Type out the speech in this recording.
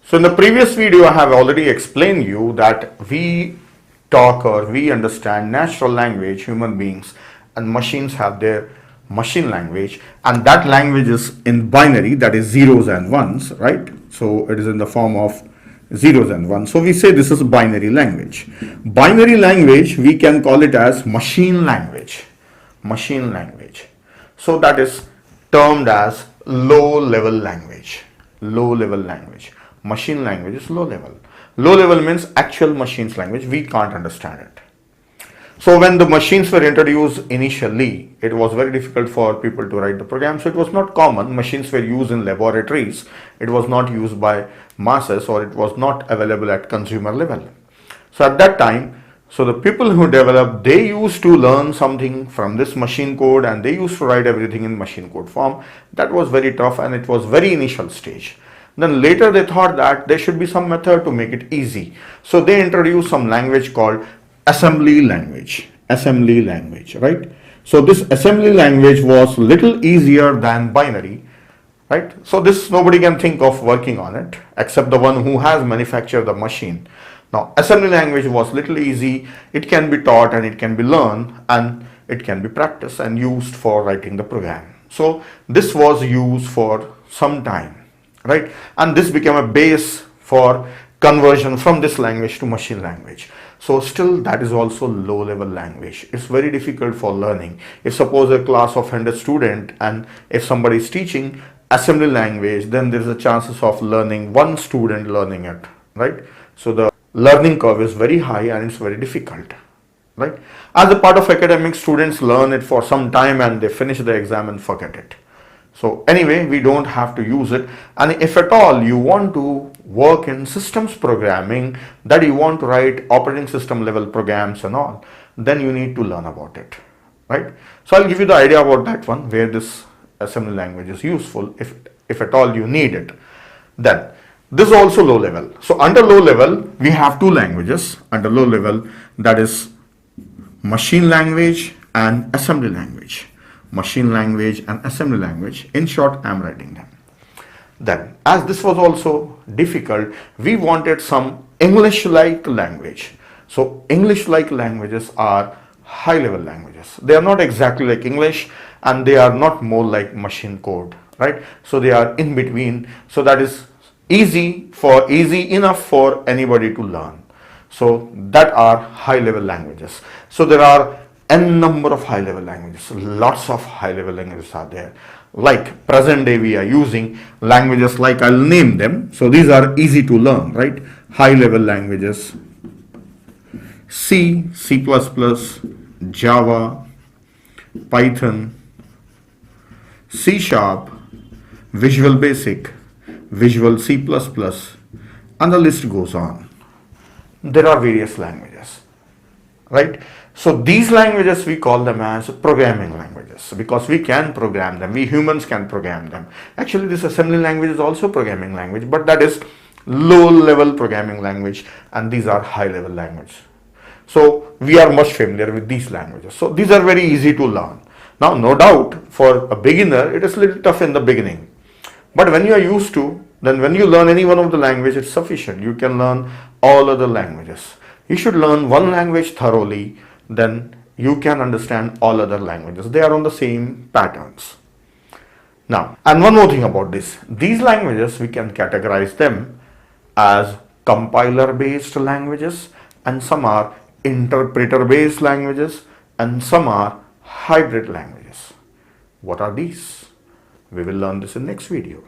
So in the previous video, I have already explained you that we talk or we understand natural language, human beings, and machines have their machine language, and that language is in binary, that is zeros and ones, right? So it is in the form of zeros and ones. So we say this is binary language. Binary language, we can call it as machine language. Machine language. So that is termed as low level language. Low level language. Machine language is low level. Low level means actual machines language. We can't understand it. So when the machines were introduced initially, it was very difficult for people to write the program. So it was not common. Machines were used in laboratories. It was not used by masses, or it was not available at consumer level. So at that time, so the people who developed, they used to learn something from this machine code, and they used to write everything in machine code form. That was very tough, and it was very initial stage. Then later they thought that there should be some method to make it easy. So they introduced some language called assembly language. Assembly language, right? So this assembly language was little easier than binary, right? So this nobody can think of working on it except the one who has manufactured the machine. Now assembly language was little easy. It can be taught and it can be learned and it can be practiced and used for writing the program. So this was used for some time, right? And this became a base for conversion from this language to machine language. So still that is also low level language. It's very difficult for learning. If suppose a class of 100 student, and if somebody is teaching assembly language, then there is a chances of learning one student learning it, right? So the learning curve is very high and it's very difficult, right? As a part of academic, students learn it for some time and they finish the exam and forget it. So anyway, we don't have to use it. And if at all you want to work in systems programming, that you want to write operating system level programs and all, then you need to learn about it, right? So I'll give you the idea about that one, where this assembly language is useful if at all you need it. Then this is also low level. So under low level, we have two languages under low level, that is machine language and assembly language. Machine language and assembly language. In short, I am writing them. Then, as this was also difficult, we wanted some English-like language. So, English-like languages are high-level languages. They are not exactly like English, and they are not more like machine code, right? So, they are in between. So, that is easy enough for anybody to learn. So, that are high-level languages. So, there are n number of high level languages. Lots of high level languages are there. Like present day we are using languages, like I'll name them. So these are easy to learn, right? High level languages: C, C++, Java, Python, C#, Visual Basic, Visual C++, and the list goes on. There are various languages, right? So these languages, we call them as programming languages because we can program them. We humans can program them. Actually, this assembly language is also programming language, but that is low level programming language, and these are high level language. So we are much familiar with these languages. So these are very easy to learn. Now, no doubt for a beginner, it is a little tough in the beginning. But when you are used to, then when you learn any one of the language, it's sufficient. You can learn all other languages. You should learn one language thoroughly, then you can understand all other languages. They are on the same patterns. Now, and one more thing about this. These languages, we can categorize them as compiler based languages, and some are interpreter based languages, and some are hybrid languages. What are these? We will learn this in next video.